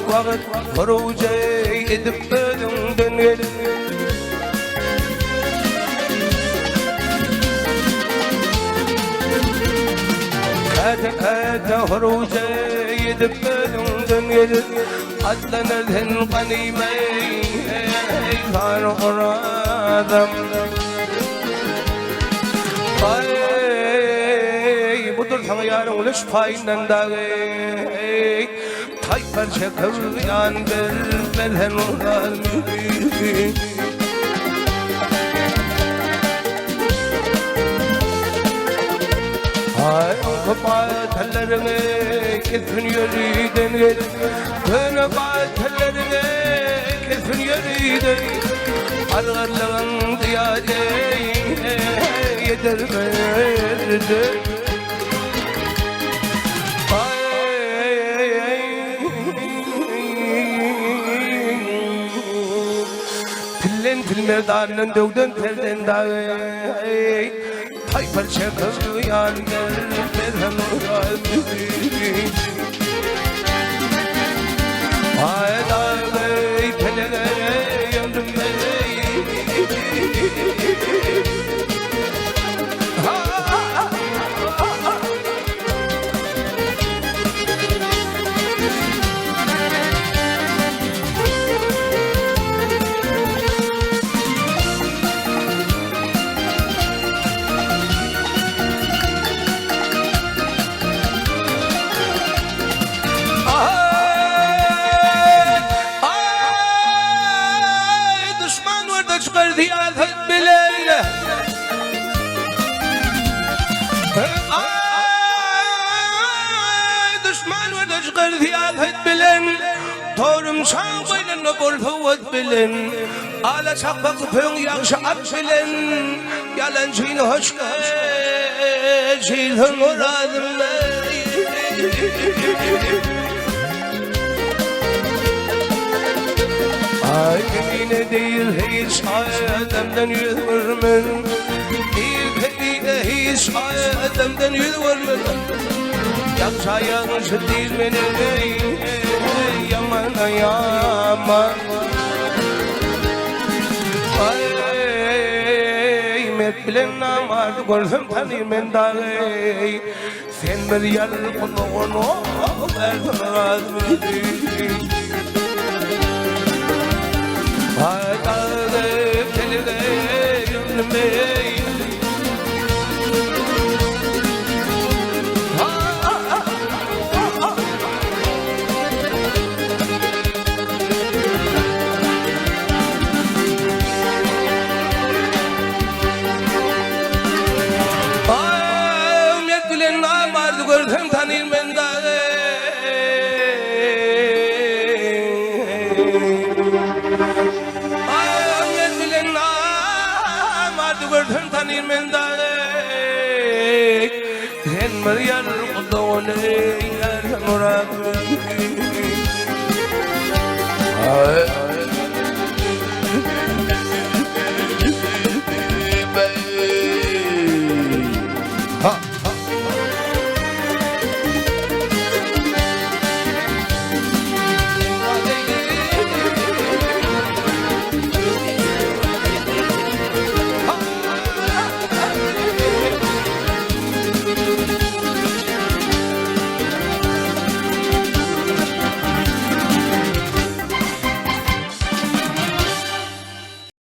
وقت خروجي يدبلون دنيا كاتا خروجي يدبلون دنيا عدلنا الهن قنيمين كانوا قرادم بدر ثغيان ولش فاينن داغي تايفر شكويان بالهن وغالمي هاي انقطع تلرمي كثن يريدن انقطع تلرمي كثن يريدن الغلغن ضيادي يدرمد تلين في الميدان ندودن تلين داي تايفر شكو يان بالهم وغالبي هاي داي تلين يندمي Torun şahbayla nabol huvvet bilin Ala çakbak pön yakşak bilin Yalancıyla hoş geçilhün muradım Ay yine değil hiç ademden yüz vurmun Yine hiç ademden yüz vurmun Yakşa yanışı değil benim yaman yaman Ay met bilen namaz görsem tanıyım dahi Sen bir yer konu ertmez Ay dahi telide yönüme Gördüm tanıyım ben dahi Ay bilen namardı gördüm tanıyım ben dahi Sen bir yer kudağını yer muradını